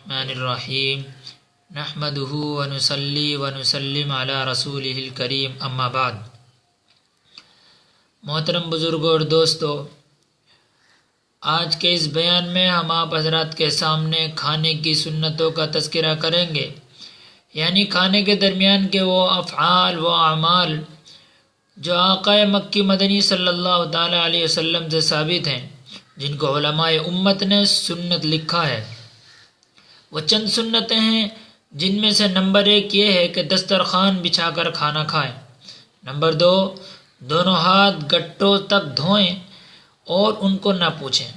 الرحمن الرحیم نحمده ونصلی ونسلم علی رسولہ الکریم اما بعد۔ محترم بزرگوں اور دوستو، آج کے اس بیان میں ہم آپ حضرات کے سامنے کھانے کی سنتوں کا تذکرہ کریں گے، یعنی کھانے کے درمیان کے وہ افعال و اعمال جو آقا مکی مدنی صلی اللہ تعالی علیہ وسلم سے ثابت ہیں، جن کو علماء امت نے سنت لکھا ہے۔ وہ چند سنتیں ہیں جن میں سے نمبر 1 یہ ہے کہ دسترخوان بچھا کر کھانا کھائیں۔ نمبر 2، دونوں ہاتھ گٹوں تک دھوئیں اور ان کو نہ پوچھیں،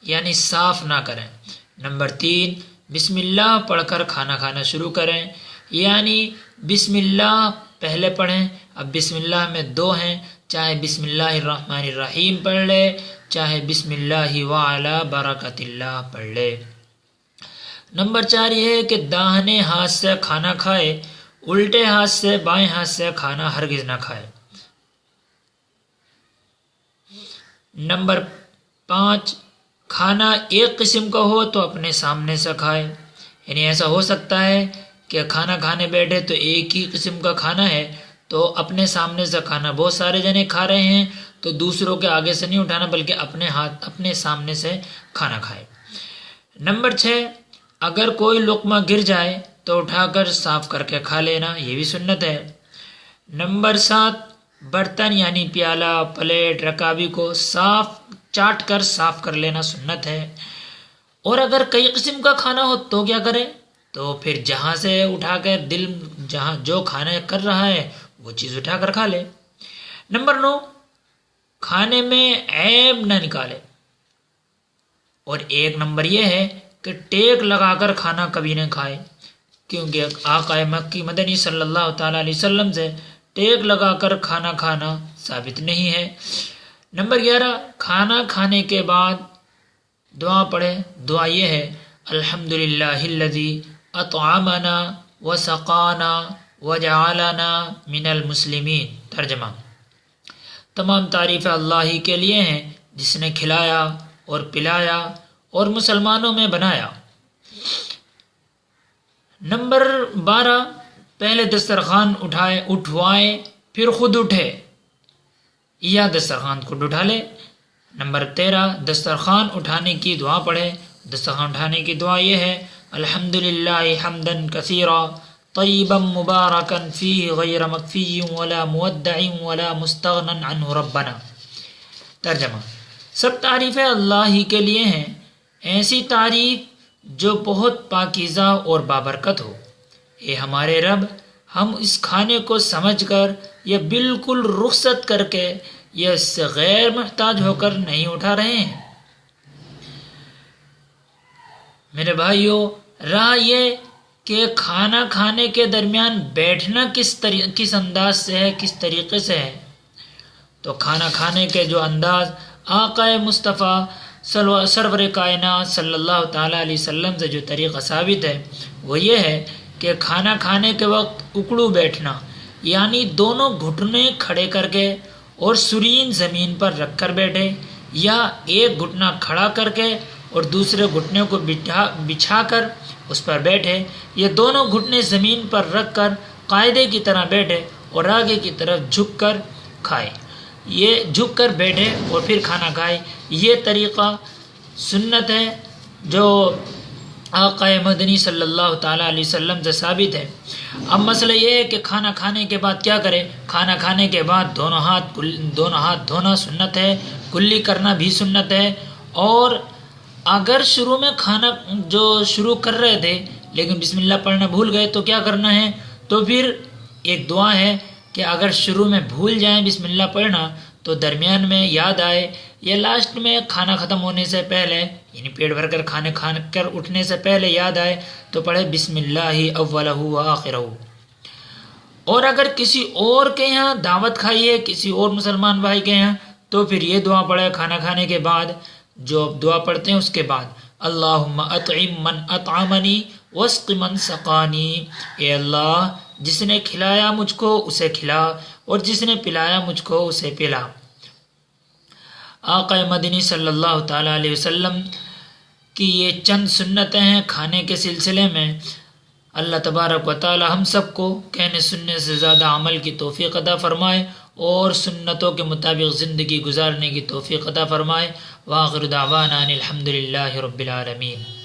یعنی صاف نہ کریں۔ نمبر 3، بسم اللہ پڑھ کر کھانا کھانا شروع کریں، یعنی بسم اللہ پہلے پڑھیں۔ اب بسم اللہ میں 2 ہیں، چاہے بسم اللہ الرحمن الرحیم پڑھ لے، چاہے بسم اللہ وعلی برکت اللہ پڑھ لے۔ نمبر 4 یہ ہے کہ داہنے ہاتھ سے کھانا کھائے، الٹے ہاتھ سے بائیں ہاتھ سے کھانا ہرگز نہ کھائے۔ نمبر 5، کھانا ایک قسم کا ہو تو اپنے سامنے سے کھائے، یعنی ایسا ہو سکتا ہے کہ کھانا کھانے بیٹھے تو ایک ہی قسم کا کھانا ہے، تو اپنے سامنے سے کھانا بہت سارے جنے کھا رہے ہیں تو دوسروں کے آگے سے نہیں اٹھانا، بلکہ اپنے سامنے سے کھانا کھائے۔ نمبر 6، اگر کوئی لقمہ گر جائے تو اٹھا کر صاف کر کے کھا لینا، یہ بھی سنت ہے۔ نمبر 7، برتن یعنی پیالہ، پلیٹ، رکابی کو چاٹ کر صاف کر لینا سنت ہے۔ اور اگر کئی قسم کا کھانا ہو تو کیا کرے؟ تو پھر جہاں سے اٹھا کر جہاں جو کھانا کر رہا ہے وہ چیز اٹھا کر کھا لے۔ نمبر 9، کھانے میں عیب نہ نکالے۔ اور ایک نمبر یہ ہے کہ ٹیک لگا کر کھانا کبھی نہ کھائے، کیونکہ آقا مکی مدنی صلی اللہ تعالی علیہ وسلم سے ٹیک لگا کر کھانا کھانا ثابت نہیں ہے۔ نمبر 11، کھانا کھانے کے بعد دعا پڑھے۔ دعا یہ ہے: الحمدللہ الذی اطعمنا وسقانا وجعلنا من المسلمین۔ ترجمہ: تمام تعریفیں اللہ ہی کے لیے ہیں جس نے کھلایا اور پلایا اور مسلمانوں میں بنایا۔ نمبر 12، پہلے دسترخوان اٹھوائے پھر خود اٹھے یا دسترخوان خود اٹھا لے۔ نمبر 13، دسترخوان اٹھانے کی دعا پڑھے۔ دسترخوان اٹھانے کی دعا یہ ہے: الحمدللہ حمدا کثیرا طیبا مبارکا فیہ غیر مکفی ولا مودع ولا مستغنی عنہ ربنا۔ ترجمہ: سب تعریفیں اللہ ہی کے لیے ہیں، ایسی تعریف جو بہت پاکیزہ اور بابرکت ہو۔ اے ہمارے رب، ہم اس کھانے کو سمجھ کر یا بالکل رخصت کر کے یا اس سے غیر محتاج ہو کر نہیں اٹھا رہے ہیں۔ میرے بھائیوں، رہا یہ کہ کھانا کھانے کے درمیان بیٹھنا کس انداز سے ہے، کس طریقے سے ہے، تو کھانا کھانے کے جو انداز آقا مصطفیٰ سرور کائنات صلی اللہ تعالی علیہ وسلم سے جو طریقہ ثابت ہے وہ یہ ہے کہ کھانا کھانے کے وقت اکڑو بیٹھنا، یعنی دونوں گھٹنے کھڑے کر کے اور سرین زمین پر رکھ کر بیٹھے، یا ایک گھٹنا کھڑا کر کے اور دوسرے گھٹنے کو بچھا کر اس پر بیٹھے، یا دونوں گھٹنے زمین پر رکھ کر قاعدے کی طرح بیٹھے اور آگے کی طرف جھک کر کھائے، یہ جھک کر بیٹھے اور پھر کھانا کھائے۔ یہ طریقہ سنت ہے جو آقا مدنی صلی اللہ تعالی علیہ وسلم سے ثابت ہے۔ اب مسئلہ یہ ہے کہ کھانا کھانے کے بعد کیا کرے؟ کھانا کھانے کے بعد دونوں ہاتھ دھونا سنت ہے، کلی کرنا بھی سنت ہے۔ اور اگر شروع میں کھانا جو شروع کر رہے تھے لیکن بسم اللہ پڑھنا بھول گئے تو کیا کرنا ہے؟ تو پھر ایک دعا ہے کہ اگر شروع میں بھول جائیں بسم اللہ پڑھنا تو درمیان میں یاد آئے یا لاسٹ میں کھانا ختم ہونے سے پہلے، یعنی پیٹ بھر کر کھانے کھا کر اٹھنے سے پہلے یاد آئے تو پڑھے بسم اللہ اولہ و آخرہ۔ اور اگر کسی اور کے یہاں دعوت کھائی ہے، کسی اور مسلمان بھائی کے یہاں، تو پھر یہ دعا پڑھے کھانا کھانے کے بعد، جو دعا پڑھتے ہیں اس کے بعد: اللہم اطعم من اطعمنی واسق من سقانی۔ اے اللہ، جس نے کھلایا مجھ کو اسے کھلا اور جس نے پلایا مجھ کو اسے پلا۔ آقا مدنی صلی اللہ تعالی علیہ وسلم کہ یہ چند سنتیں ہیں کھانے کے سلسلے میں۔ اللہ تبارک و تعالی ہم سب کو کہنے سننے سے زیادہ عمل کی توفیق عطا فرمائے اور سنتوں کے مطابق زندگی گزارنے کی توفیق عطا فرمائے۔ وآخر دعوانا ان الحمد للہ رب العالمین۔